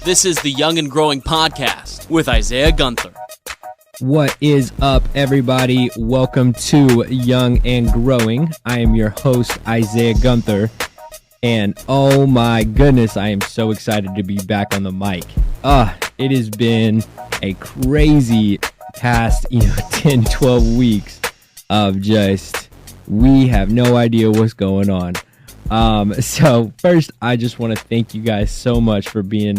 This is the Young and Growing Podcast with Isaiah Gunther. What is up, everybody? Welcome to Young and Growing. I am your host, Isaiah Gunther, and oh my goodness, I am so excited to be back on the mic. It has been a crazy past, 10, 12 weeks of just, we have no idea what's going on. So first, I just want to thank you guys so much for being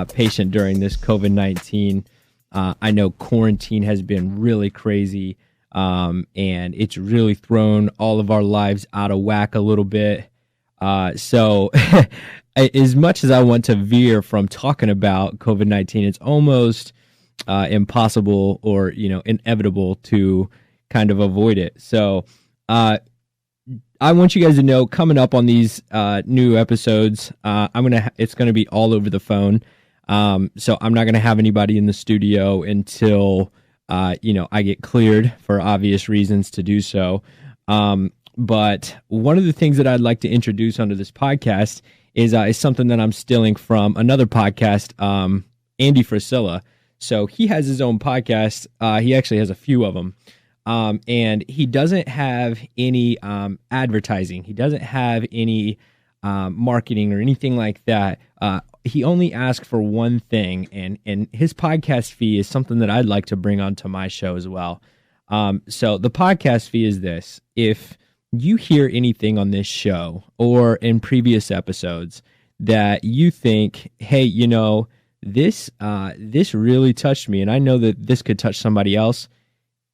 patient during this COVID-19. I know quarantine has been really crazy, and it's really thrown all of our lives out of whack a little bit. So as much as I want to veer from talking about COVID-19, it's almost impossible or, inevitable to kind of avoid it. So I want you guys to know, coming up on these new episodes, it's gonna be all over the phone. So I'm not gonna have anybody in the studio until I get cleared for obvious reasons to do so. But one of the things that I'd like to introduce onto this podcast is something that I'm stealing from another podcast, Andy Frisella. So he has his own podcast. He actually has a few of them. And he doesn't have any advertising. He doesn't have any marketing or anything like that. He only asks for one thing, and his podcast fee is something that I'd like to bring onto my show as well. So the podcast fee is this. If you hear anything on this show or in previous episodes that you think, hey, this really touched me, and I know that this could touch somebody else,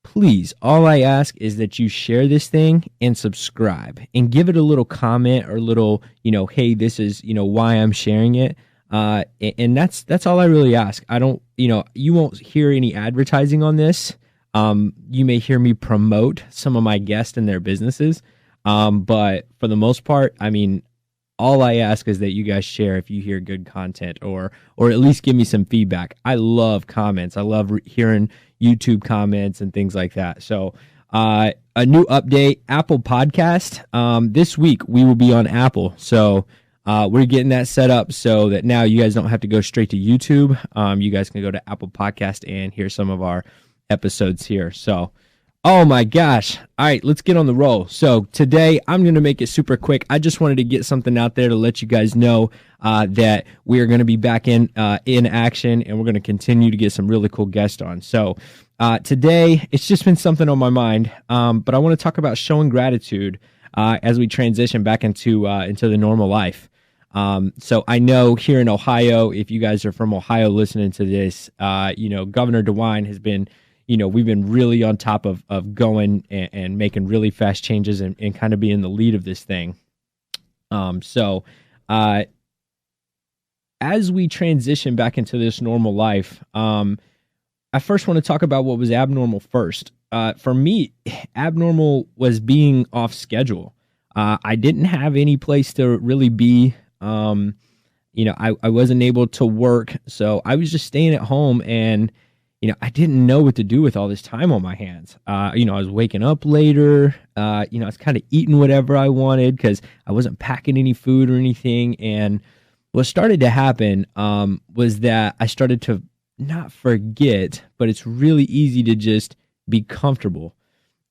please, all I ask is that you share this thing and subscribe and give it a little comment or little, hey, this is, why I'm sharing it. And that's all I really ask. I don't, you won't hear any advertising on this. You may hear me promote some of my guests and their businesses. But for the most part, all I ask is that you guys share if you hear good content or at least give me some feedback. I love comments. I love hearing YouTube comments and things like that. So a new update, Apple Podcast. This week we will be on Apple. So we're getting that set up so that now you guys don't have to go straight to YouTube. You guys can go to Apple Podcast and hear some of our episodes here. So oh my gosh. All right, let's get on the roll. So today I'm going to make it super quick. I just wanted to get something out there to let you guys know that we are going to be back in action, and we're going to continue to get some really cool guests on. So today it's just been something on my mind, but I want to talk about showing gratitude as we transition back into the normal life. So I know here in Ohio, if you guys are from Ohio listening to this, Governor DeWine has been, we've been really on top of going and making really fast changes and kind of being the lead of this thing. So as we transition back into this normal life, I first want to talk about what was abnormal first. For me, abnormal was being off schedule. I didn't have any place to really be. I wasn't able to work, so I was just staying at home, and I didn't know what to do with all this time on my hands. I was waking up later. I was kind of eating whatever I wanted because I wasn't packing any food or anything. And what started to happen was that I started to not forget, but it's really easy to just be comfortable.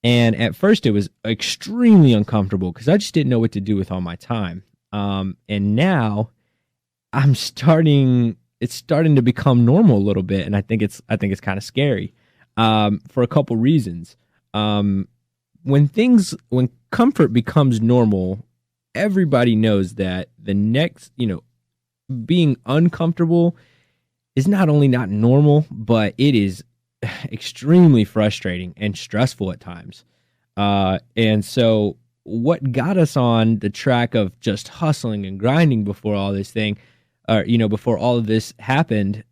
And at first it was extremely uncomfortable because I just didn't know what to do with all my time. And now it's starting to become normal a little bit, and I think it's kind of scary for a couple reasons. When comfort becomes normal, everybody knows that the next, being uncomfortable is not only not normal, but it is extremely frustrating and stressful at times. And so what got us on the track of just hustling and grinding before all this thing, before all of this happened,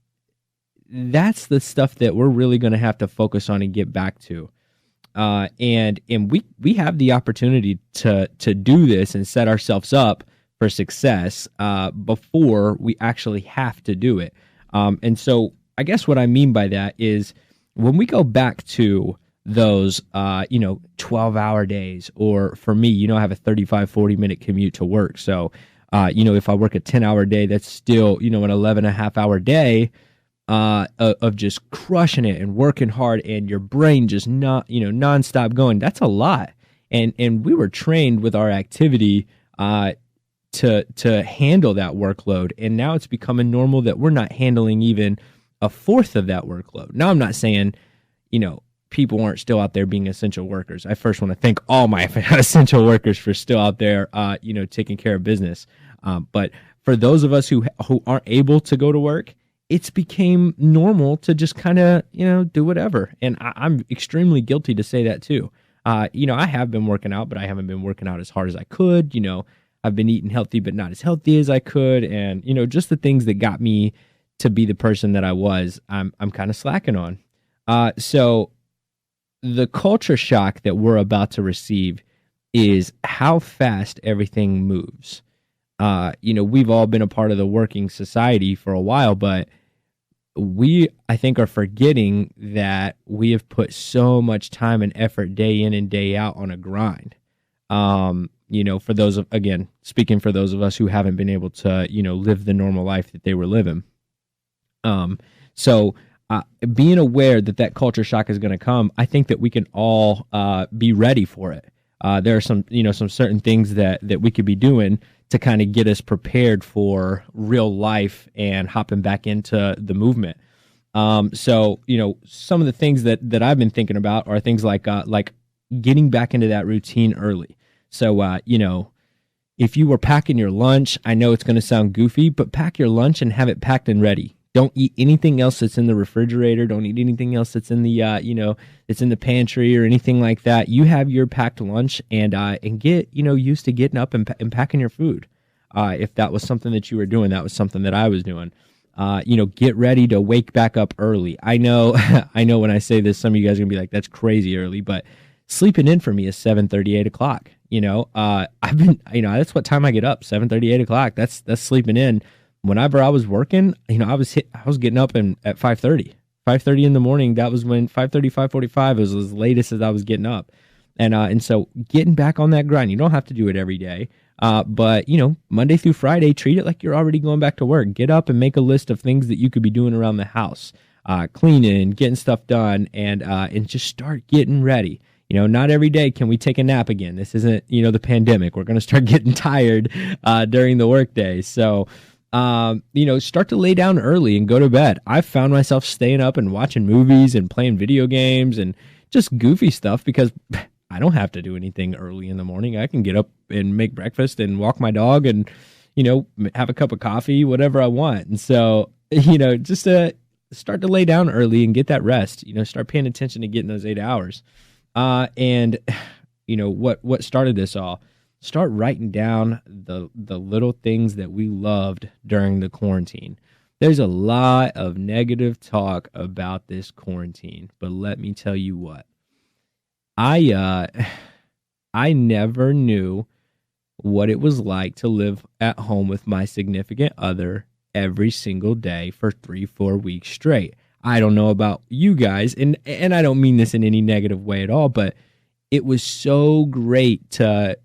that's the stuff that we're really going to have to focus on and get back to. And we have the opportunity to do this and set ourselves up for success before we actually have to do it. And so I guess what I mean by that is when we go back to those 12-hour days, or for me, I have a 35, 40-minute commute to work. So If I work a 10-hour day, that's still, an 11 and a half hour day of just crushing it and working hard, and your brain just not, nonstop going. That's a lot. And we were trained with our activity to handle that workload. And now it's becoming normal that we're not handling even a fourth of that workload. Now, I'm not saying, people aren't still out there being essential workers. I first want to thank all my essential workers for still out there, taking care of business. But for those of us who aren't able to go to work, it's became normal to just kind of, do whatever. And I'm extremely guilty to say that too. I have been working out, but I haven't been working out as hard as I could. I've been eating healthy, but not as healthy as I could. And, just the things that got me to be the person that I was, I'm kind of slacking on. So the culture shock that we're about to receive is how fast everything moves. We've all been a part of the working society for a while, but I think, are forgetting that we have put so much time and effort day in and day out on a grind. For those of, again, speaking for those of us who haven't been able to, live the normal life that they were living. So being aware that culture shock is going to come, I think that we can all be ready for it. There are some certain things that we could be doing to kind of get us prepared for real life and hopping back into the movement. So some of the things that I've been thinking about are things like getting back into that routine early. So, if you were packing your lunch, I know it's going to sound goofy, but pack your lunch and have it packed and ready. Don't eat anything else that's in the refrigerator. Don't eat anything else that's in the, that's in the pantry or anything like that. You have your packed lunch and get, used to getting up and packing your food. If that was something that you were doing, that was something that I was doing. Get ready to wake back up early. I know when I say this, some of you guys are gonna be like, that's crazy early, but sleeping in for me is 7:30, 8 o'clock. I've been, that's what time I get up, 7:30, 8 o'clock. That's sleeping in. Whenever I was working, I was getting up at 5:30 in the morning. That was when 5:30, 5:45 was as latest as I was getting up. And so getting back on that grind, you don't have to do it every day. But Monday through Friday, treat it like you're already going back to work. Get up and make a list of things that you could be doing around the house, cleaning, getting stuff done, and just start getting ready. Not every day can we take a nap again. This isn't, the pandemic. We're going to start getting tired during the workday. So, start to lay down early and go to bed. I've found myself staying up and watching movies and playing video games and just goofy stuff because I don't have to do anything early in the morning. I can get up and make breakfast and walk my dog and, have a cup of coffee, whatever I want. And so, just to start to lay down early and get that rest, start paying attention to getting those 8 hours. And what started this all? Start writing down the little things that we loved during the quarantine. There's a lot of negative talk about this quarantine, but let me tell you what. I never knew what it was like to live at home with my significant other every single day for 3-4 weeks straight. I don't know about you guys, and I don't mean this in any negative way at all, but it was so great to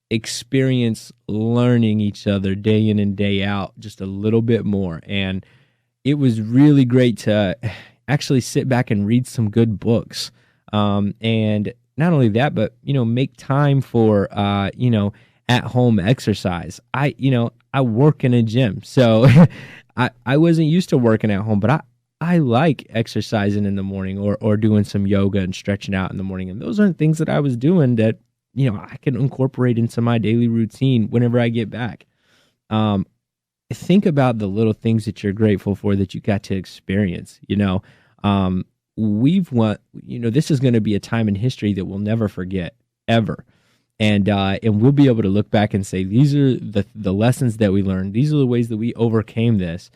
experience learning each other day in and day out just a little bit more. And it was really great to actually sit back and read some good books. And not only that, but, make time for, at home exercise. I work in a gym, so I wasn't used to working at home, but I like exercising in the morning or doing some yoga and stretching out in the morning. And those aren't things that I was doing that, I can incorporate into my daily routine whenever I get back. Think about the little things that you're grateful for that you got to experience. This is going to be a time in history that we'll never forget ever. And we'll be able to look back and say, these are the lessons that we learned. These are the ways that we overcame this.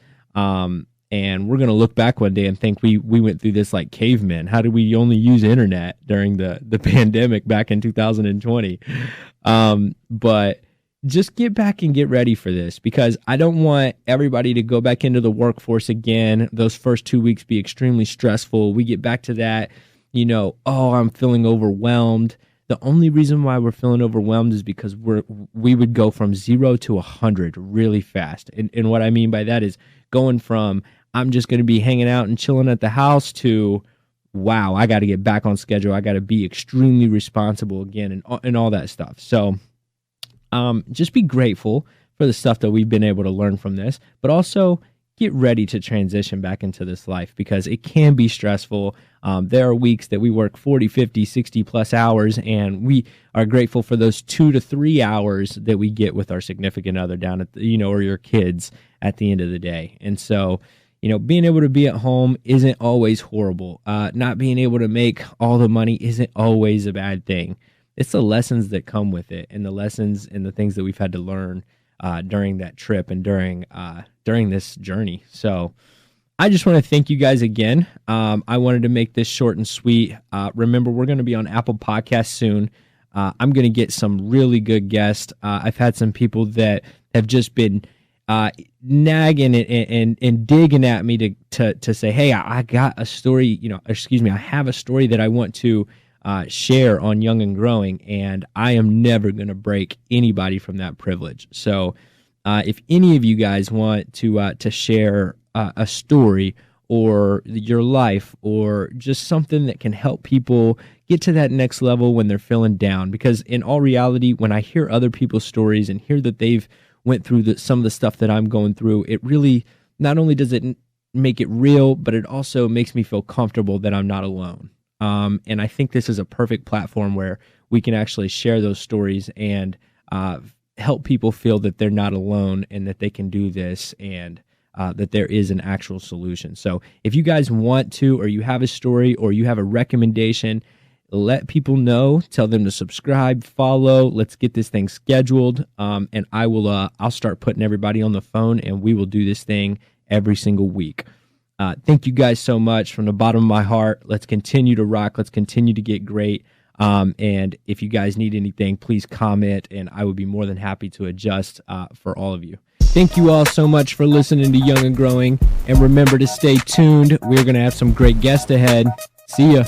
And we're going to look back one day and think we went through this like cavemen. How did we only use internet during the pandemic back in 2020? But just get back and get ready for this, because I don't want everybody to go back into the workforce again. Those first 2 weeks be extremely stressful. We get back to that, I'm feeling overwhelmed. The only reason why we're feeling overwhelmed is because we would go from 0 to 100 really fast. And what I mean by that is going from I'm just going to be hanging out and chilling at the house to, wow, I got to get back on schedule. I got to be extremely responsible again and all that stuff. So just be grateful for the stuff that we've been able to learn from this, but also get ready to transition back into this life because it can be stressful. There are weeks that we work 40, 50, 60 plus hours, and we are grateful for those 2 to 3 hours that we get with our significant other down at the, or your kids at the end of the day. And so, being able to be at home isn't always horrible. Not being able to make all the money isn't always a bad thing. It's the lessons that come with it and the lessons and the things that we've had to learn during that trip and during this journey. So I just want to thank you guys again. I wanted to make this short and sweet. Remember, we're going to be on Apple Podcasts soon. I'm going to get some really good guests. I've had some people that have just been nagging and digging at me to say, hey, I got a story, I have a story that I want to share on Young and Growing, and I am never going to break anybody from that privilege. So if any of you guys want to share a story or your life or just something that can help people get to that next level when they're feeling down, because in all reality, when I hear other people's stories and hear that they've went through some of the stuff that I'm going through, it really, not only does it make it real, but it also makes me feel comfortable that I'm not alone. And I think this is a perfect platform where we can actually share those stories and help people feel that they're not alone and that they can do this and that there is an actual solution. So if you guys want to, or you have a story or you have a recommendation, let people know, tell them to subscribe, follow, let's get this thing scheduled. And I'll start putting everybody on the phone and we will do this thing every single week. Thank you guys so much from the bottom of my heart. Let's continue to rock. Let's continue to get great. And if you guys need anything, please comment, and I would be more than happy to adjust for all of you. Thank you all so much for listening to Young and Growing. And remember to stay tuned. We're going to have some great guests ahead. See ya.